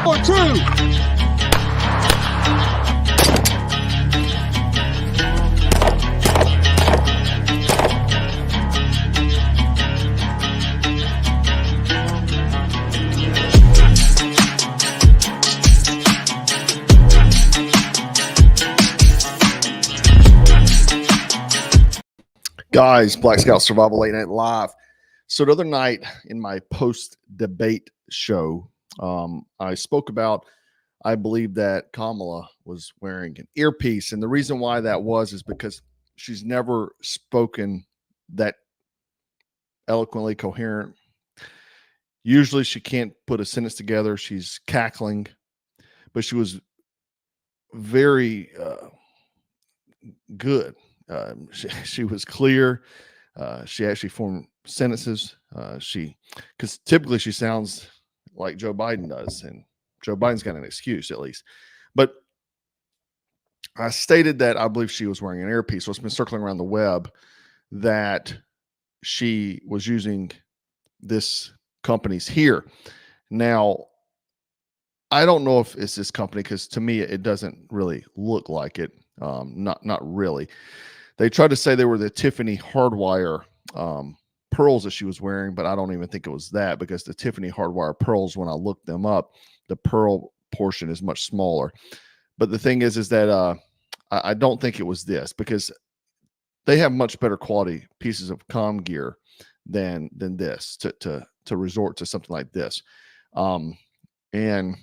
4, 2. Guys, Black Scout Survival Late Night Live. So the other night in my post-debate show, I spoke about, I believe that Kamala was wearing an earpiece. And the reason why that was is because she's never spoken that eloquently coherent. Usually she can't put a sentence together. She's cackling, but she was very good. She was clear. She actually formed sentences. Because typically she sounds like Joe Biden does, and Joe Biden's got an excuse at least. But I stated that I believe she was wearing an earpiece. So it's been circling around the web that she was using this company's Here. Now, I don't know if it's this company, because to me it doesn't really look like it. Not really. They tried to say they were the Tiffany hardwire pearls that she was wearing, but I don't even think it was that, because the Tiffany hardwire pearls, when I looked them up, the pearl portion is much smaller. But the thing is that I don't think it was this, because they have much better quality pieces of comm gear than this to resort to something like this. And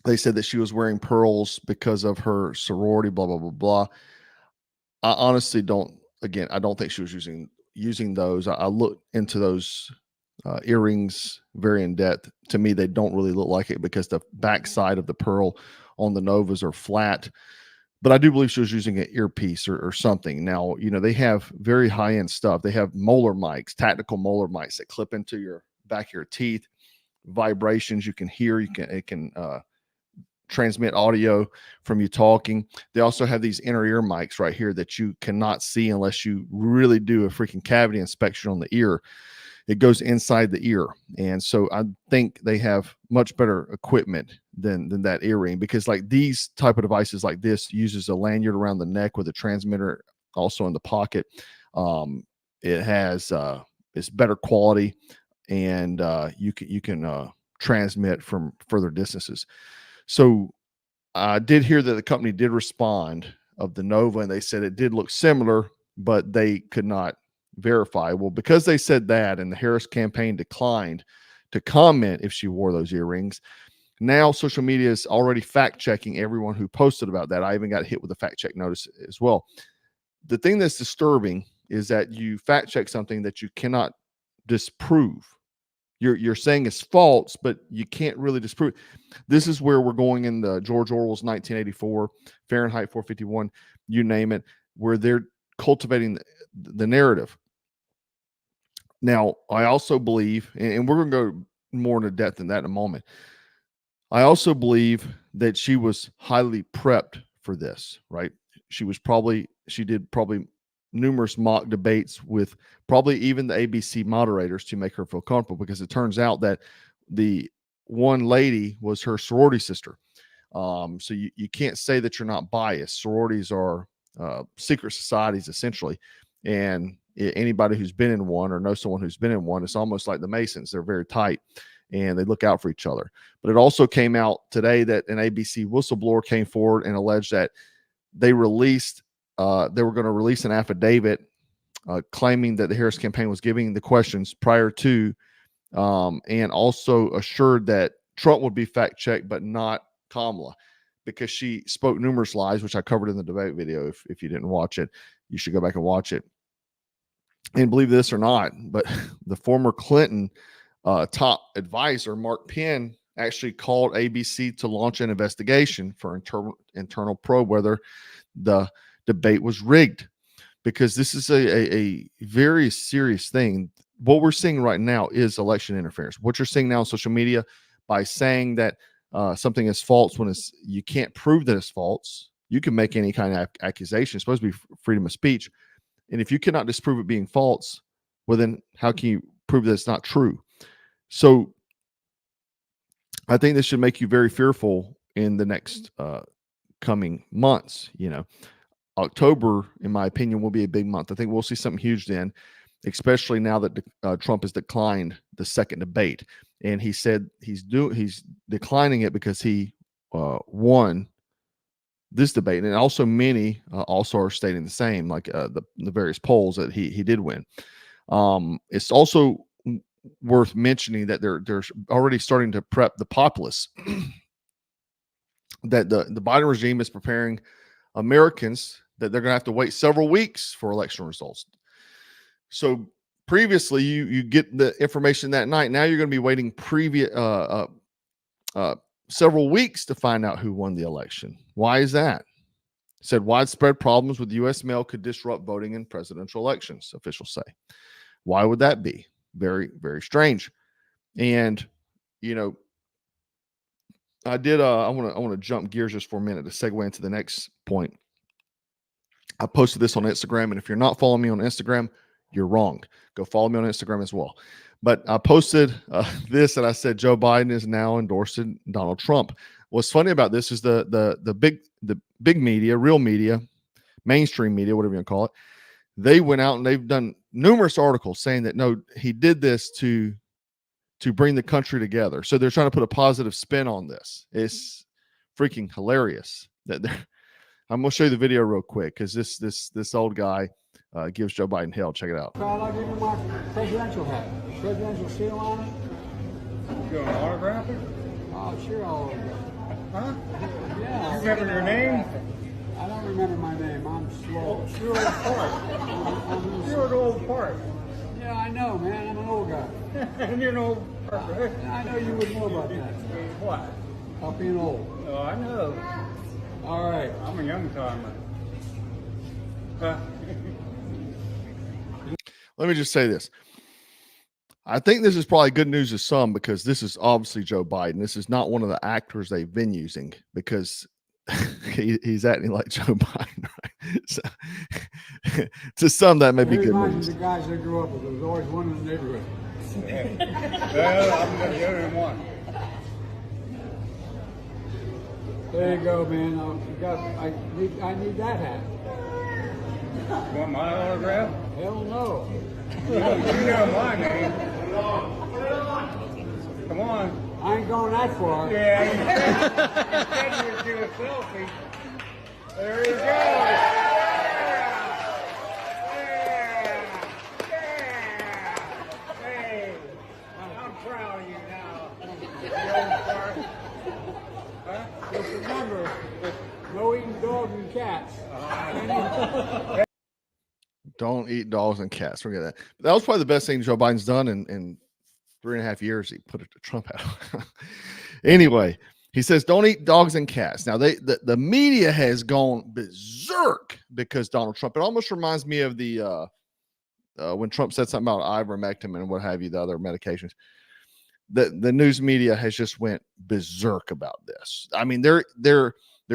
they said that she was wearing pearls because of her sorority, blah, blah, blah, blah. I honestly don't think she was using those. I looked into those earrings very in depth. To me, they don't really look like it, because the backside of the pearl on the Novas are flat. But I do believe she was using an earpiece or something. Now, they have very high-end stuff. They have molar mics, tactical molar mics that clip into your back of your teeth. Vibrations you can hear. It can transmit audio from you talking. They also have these inner ear mics right here that you cannot see unless you really do a freaking cavity inspection on the ear. It goes inside the ear. And so I think they have much better equipment than that earring, because like these type of devices like this uses a lanyard around the neck with a transmitter also in the pocket. It has it's better quality, and you can transmit from further distances. So I did hear that the company did respond of the Nova, and they said it did look similar, but they could not verify. Well, because they said that, and the Harris campaign declined to comment if she wore those earrings, now social media is already fact checking everyone who posted about that. I even got hit with a fact check notice as well. The thing that's disturbing is that you fact check something that you cannot disprove. You're saying it's false, but you can't really disprove. This is where we're going in the George Orwell's 1984, Fahrenheit 451, you name it, where they're cultivating the narrative. Now, I also believe, and we're going to go more into depth in that in a moment, I also believe that she was highly prepped for this, right? She did probably numerous mock debates with probably even the ABC moderators to make her feel comfortable, because it turns out that the one lady was her sorority sister. So you can't say that you're not biased. Sororities are secret societies essentially, and anybody who's been in one or knows someone who's been in one, it's almost like the Masons. They're very tight and they look out for each other. But it also came out today that an ABC whistleblower came forward and alleged that they were going to release an affidavit claiming that the Harris campaign was giving the questions prior to, and also assured that Trump would be fact checked, but not Kamala, because she spoke numerous lies, which I covered in the debate video. If you didn't watch it, you should go back and watch it. And believe this or not, but the former Clinton top advisor, Mark Penn, actually called ABC to launch an investigation for internal probe whether the debate was rigged, because this is a very serious thing. What we're seeing right now is election interference. What you're seeing now on social media, by saying that something is false when you can't prove that it's false. You can make any kind of accusation. It's supposed to be freedom of speech. And if you cannot disprove it being false, well, then how can you prove that it's not true? So I think this should make you very fearful in the next coming months. October, in my opinion, will be a big month. I think we'll see something huge then, especially now that Trump has declined the second debate, and he said he's declining it because he won this debate, and also many also are stating the same, like the various polls that he did win. It's also worth mentioning that they're already starting to prep the populace. That the Biden regime is preparing Americans that they're going to have to wait several weeks for election results. So previously, you get the information that night. Now you're going to be waiting several weeks to find out who won the election. Why is that? Said widespread problems with U.S. mail could disrupt voting in presidential elections, officials say. Why would that be? Very, very strange. And, I want to jump gears just for a minute to segue into the next point. I posted this on Instagram, and if you're not following me on Instagram, you're wrong. Go follow me on Instagram as well. But I posted this, and I said Joe Biden is now endorsing Donald Trump. What's funny about this is the big media, real media, mainstream media, whatever you want to call it, they went out and they've done numerous articles saying that no, he did this to bring the country together. So they're trying to put a positive spin on this. It's freaking hilarious that I'm going to show you the video real quick because this old guy gives Joe Biden hell. Check it out. I'll give you my presidential hat. Presidential seal on it. You want to autograph it? Oh, sure, I'll autograph it. Huh? Yeah. You remember your name? I don't remember my name. I'm slow. You're old part. You're an old part. Yeah, I know, man. I'm an old guy. And you're an old part, right? I know you would know about that. What? About being old. Oh, I know. All right. I'm a young timer. Let me just say this. I think this is probably good news to some because this is obviously Joe Biden. This is not one of the actors they've been using because he's acting like Joe Biden. Right? So, to some, that may be good news. The guys I grew up with, there was always one in the neighborhood. Well, I'm the other one. There you go, man. I need that hat. Want my autograph? Hell no. You know my name. Come on. I ain't going that far. Yeah, you said you would do a selfie. There you go. Yeah. Hey, I'm proud of you now. You old fart. Huh? Just remember, no eating dogs and cats. Don't eat dogs and cats. Forget that. That was probably the best thing Joe Biden's done in 3.5 years. He put it to Trump out. Anyway, he says, don't eat dogs and cats. Now, the media has gone berserk because Donald Trump. It almost reminds me of the when Trump said something about ivermectin and what have you, the other medications. The news media has just went berserk about this. I mean, they're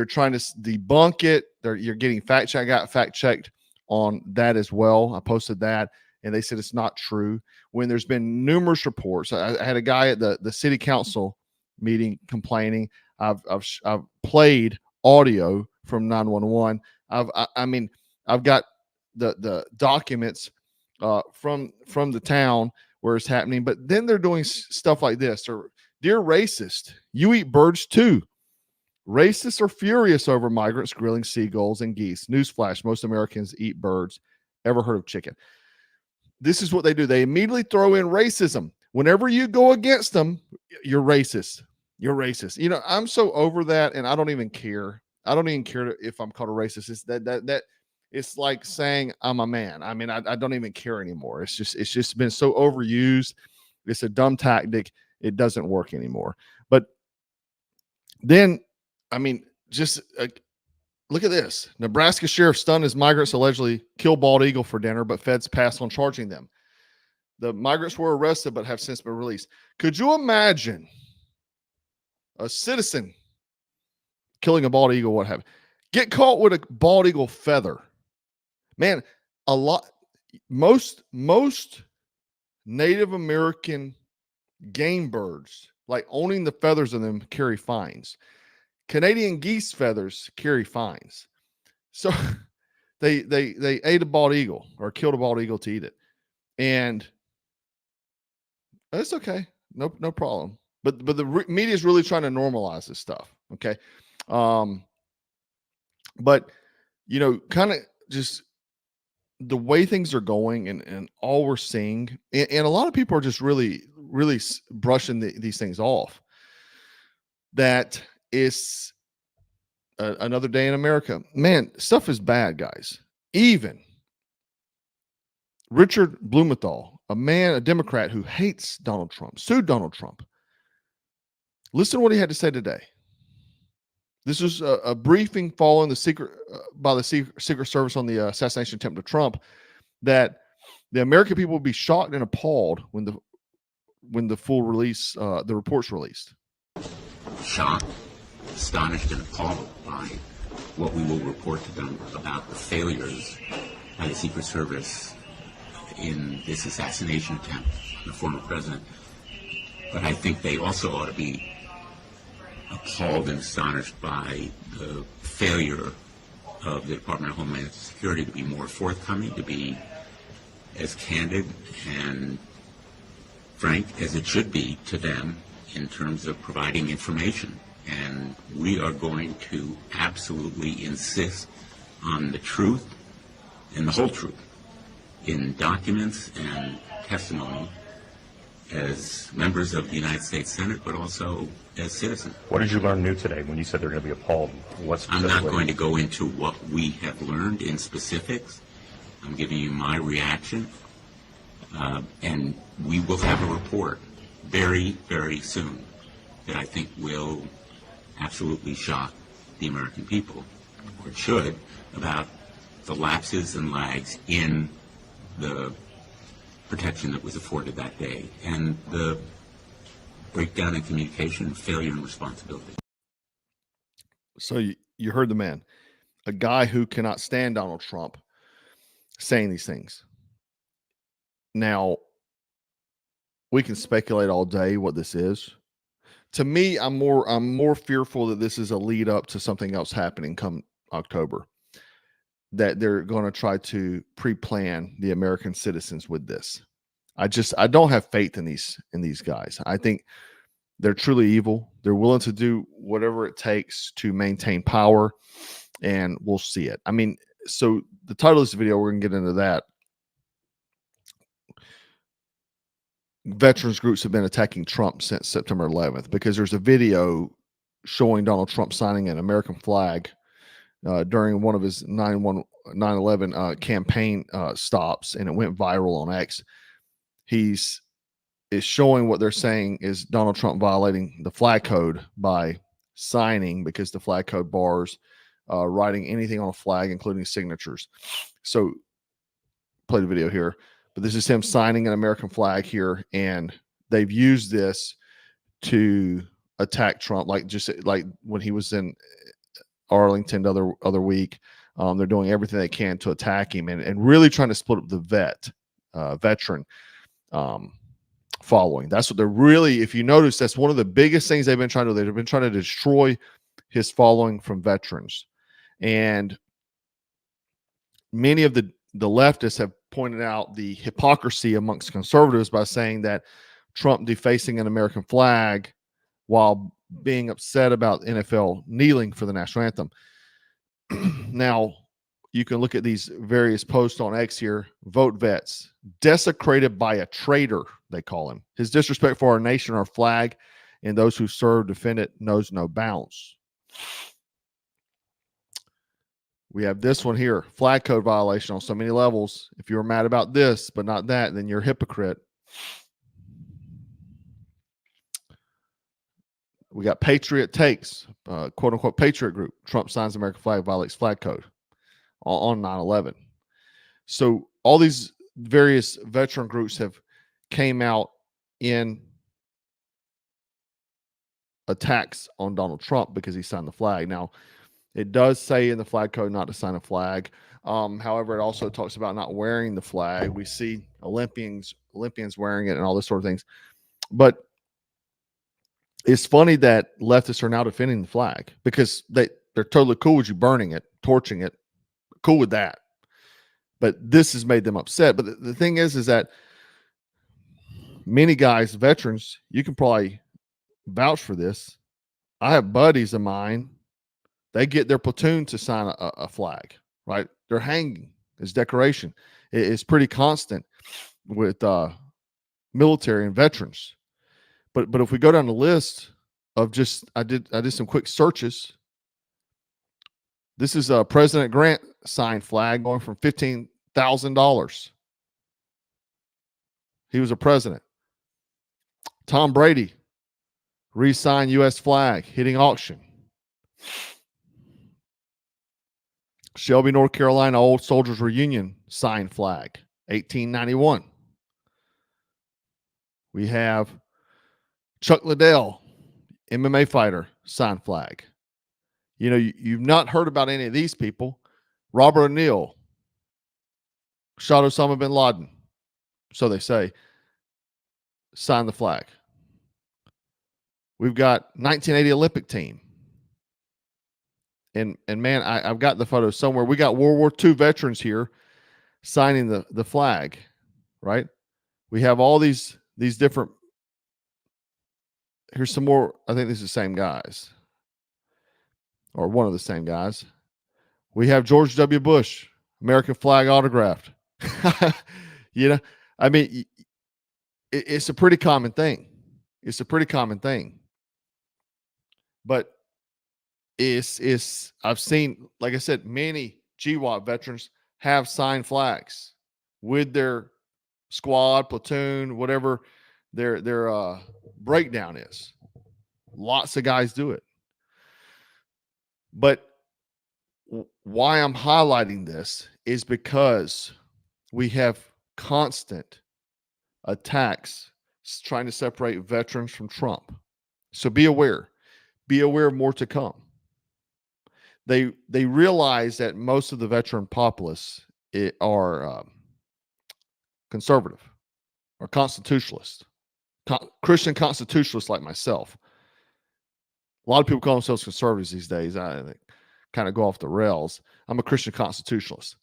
trying to debunk it. You're getting fact checked. I got fact checked on that as well. I posted that, and they said it's not true. When there's been numerous reports, I had a guy at the city council meeting complaining. I've played audio from 911. I've got the documents from the town where it's happening. But then they're doing stuff like this. Or, dear racist, you eat birds too. Racists are furious over migrants grilling seagulls and geese. Newsflash, most Americans eat birds. Ever heard of chicken? This is what they do. They immediately throw in racism. Whenever you go against them, you're racist. You're racist. I'm so over that, and I don't even care. I don't even care if I'm called a racist. It's that it's like saying I'm a man. I mean, I don't even care anymore. It's just been so overused. It's a dumb tactic. It doesn't work anymore. But then, just look at this. Nebraska sheriff stunned as migrants allegedly kill bald eagle for dinner, but feds pass on charging them. The migrants were arrested, but have since been released. Could you imagine a citizen killing a bald eagle, what have you? Get caught with a bald eagle feather. Man, most Native American Game birds, like owning the feathers of them, carry fines. Canadian geese feathers carry fines. So they ate a bald eagle or killed a bald eagle to eat it, and that's okay, no problem. But the media is really trying to normalize this stuff. Okay, but kind of just the way things are going and all we're seeing, and a lot of people are just really brushing these things off. That is another day in America. Man, stuff is bad, guys. Even Richard Blumenthal, a Democrat who hates Donald Trump, sued Donald Trump. Listen to what he had to say today. This was a briefing following the Secret Service on the assassination attempt of Trump, that the American people will be shocked and appalled when the full release, the report's released. Shocked, astonished, and appalled by what we will report to them about the failures by the Secret Service in this assassination attempt on the former president. But I think they also ought to be appalled and astonished by the failure of the Department of Homeland Security to be more forthcoming, to be as candid and frank as it should be to them in terms of providing information. And we are going to absolutely insist on the truth and the whole truth in documents and testimony as members of the United States Senate, but also as citizens. What did you learn new today when you said they're going to be appalled? I'm not going to go into what we have learned in specifics. I'm giving you my reaction, and we will have a report very, very soon that I think will absolutely shock the American people, or it should, about the lapses and lags in the protection that was afforded that day and the breakdown in communication, failure, and responsibility. So you heard the man, a guy who cannot stand Donald Trump, saying these things. Now, we can speculate all day what this is. To me, I'm more fearful that this is a lead up to something else happening come October, that they're going to try to pre-plan the American citizens with this. I don't have faith in these guys. I think they're truly evil. They're willing to do whatever it takes to maintain power, and we'll see it. I mean, so the title of this video, we're going to get into that. Veterans groups have been attacking Trump since September 11th because there's a video showing Donald Trump signing an American flag during one of his 9/11 campaign stops, and it went viral on X. Is showing what they're saying is Donald Trump violating the flag code by signing, because the flag code bars writing anything on a flag, including signatures. So, play the video here. But this is him signing an American flag here, and they've used this to attack Trump, like when he was in Arlington the other week. They're doing everything they can to attack him and really trying to split up the veteran following. That's what they're really, if you notice, that's one of the biggest things they've been trying to do. They've been trying to destroy his following from veterans. And many of the leftists have pointed out the hypocrisy amongst conservatives by saying that Trump defacing an American flag while being upset about NFL kneeling for the national anthem. Now, you can look at these various posts on X here. Vote vets, desecrated by a traitor, they call him. His disrespect for our nation, our flag, and those who serve, defend it, knows no bounds. We have this one here, flag code violation on so many levels. If you're mad about this, but not that, then you're a hypocrite. We got Patriot Takes, quote unquote Patriot group. Trump signs American flag, violates flag code on 9/11. So all these various veteran groups have came out in attacks on Donald Trump because he signed the flag. Now, it does say in the flag code not to sign a flag. However, it also talks about not wearing the flag. We see Olympians wearing it and all this sort of things. But it's funny that leftists are now defending the flag because they're totally cool with you burning it, torching it, cool with that. But this has made them upset. But the thing is that many guys, veterans, you can probably vouch for this. I have buddies of mine, they get their platoon to sign a flag, right? They're hanging as decoration. It's pretty constant with military and veterans. But if we go down the list of just, I did some quick searches. This is a President Grant signed flag going from $15,000. He was a president. Tom Brady, re-signed U.S. flag, hitting auction. Shelby, North Carolina, Old Soldiers Reunion, signed flag, 1891. We have Chuck Liddell, MMA fighter, signed flag. You know, you've not heard about any of these people. Robert O'Neill shot Osama bin Laden, so they say, signed the flag. We've got 1980 Olympic team. And man, I've got the photo somewhere. We got World War II veterans here signing the flag, right? We have all these different. Here's some more. I think this is the same guys, or one of the same guys. We have George W. Bush, American flag autographed. You know, I mean, it's a pretty common thing. It's a pretty common thing. But I've seen, like I said, many GWOT veterans have signed flags with their squad, platoon, whatever their breakdown is. Lots of guys do it. But why I'm highlighting this is because we have constant attacks trying to separate veterans from Trump. So be aware. Be aware of more to come. They realize that most of the veteran populace are conservative or constitutionalist, Christian constitutionalists like myself. A lot of people call themselves conservatives these days. I kind of go off the rails. I'm a Christian constitutionalist,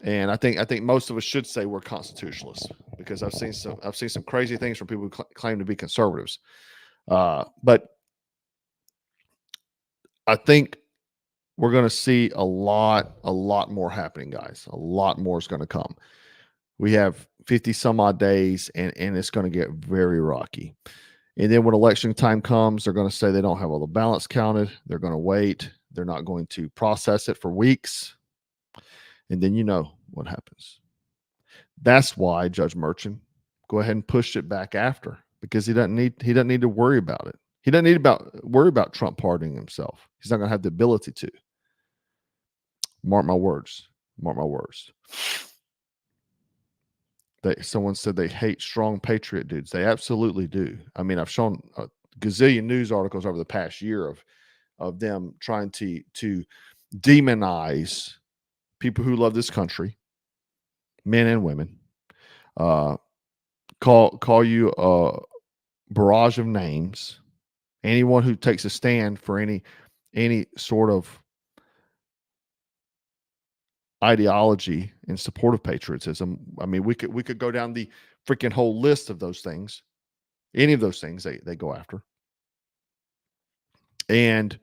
and I think most of us should say we're constitutionalists because I've seen some crazy things from people who claim to be conservatives. But I think we're going to see a lot more happening, guys. A lot more is going to come. We have 50 some odd days, and it's going to get very rocky. And then when election time comes, they're going to say they don't have all the ballots counted. They're going to wait. They're not going to process it for weeks. And then you know what happens. That's why Judge Merchant go ahead and pushed it back after, because he doesn't need to worry about it. He doesn't need worry about Trump pardoning himself. He's not going to have the ability to. Mark my words. Mark my words. Someone said they hate strong patriot dudes. They absolutely do. I mean, I've shown a gazillion news articles over the past year of them trying to demonize people who love this country, men and women. Call you a barrage of names. Anyone who takes a stand for any sort of ideology in support of patriotism. I mean, we could go down the freaking whole list of those things. Any of those things they go after. And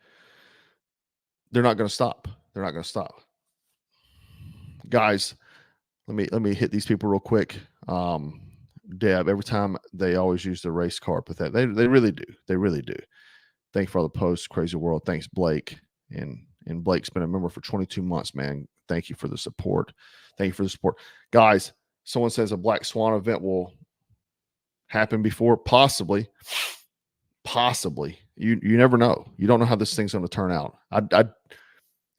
they're not going to stop. They're not going to stop. Guys, let me hit these people real quick. Deb, every time they always use the race card, but they really do. They really do. Thank you for all the posts, Crazy World. Thanks, Blake. And Blake's been a member for 22 months, man. Thank you for the support. Thank you for the support. Guys, someone says a Black Swan event will happen before. Possibly. You never know. You don't know how this thing's going to turn out.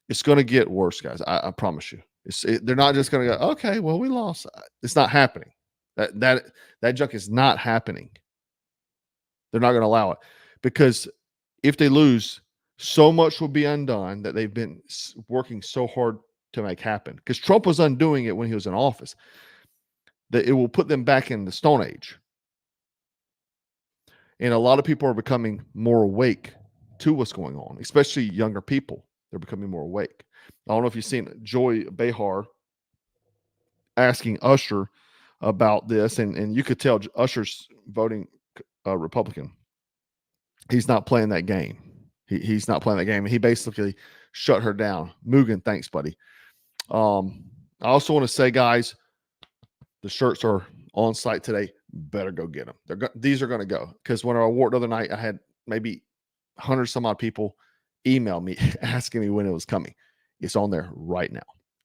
It's going to get worse, guys. I promise you. They're not just going to go, okay, well, we lost. It's not happening. That junk is not happening. They're not going to allow it, because if they lose, so much will be undone that they've been working so hard to make happen. Because Trump was undoing it when he was in office. That it will put them back in the Stone Age. And a lot of people are becoming more awake to what's going on, especially younger people. They're becoming more awake. I don't know if you've seen Joy Behar asking Usher about this, and you could tell Usher's voting Republican. He's not playing that game. He's not playing that game. And he basically shut her down. Mugen, thanks, buddy. I also want to say, guys, the shirts are on site today. Better go get them. These are going to go, because when I wore it the other night, I had maybe 100 some odd people email me asking me when it was coming. It's on there right now.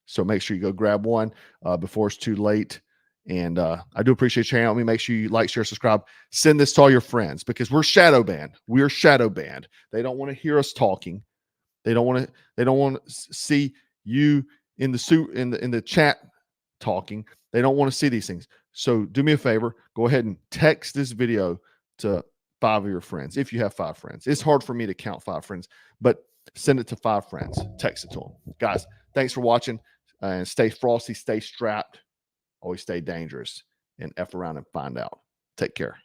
So make sure you go grab one before it's too late. And I do appreciate you hanging out with me. Make sure you like, share, subscribe. Send this to all your friends, because we're shadow banned. We're shadow banned. They don't want to hear us talking. They don't want to see you in the suit in the chat talking. They don't want to see these things. So do me a favor. Go ahead and text this video to 5 of your friends, if you have 5 friends. It's hard for me to count 5 friends, but send it to 5 friends. Text it to them. Guys, thanks for watching. And stay frosty, stay strapped. Always stay dangerous, and F around and find out. Take care.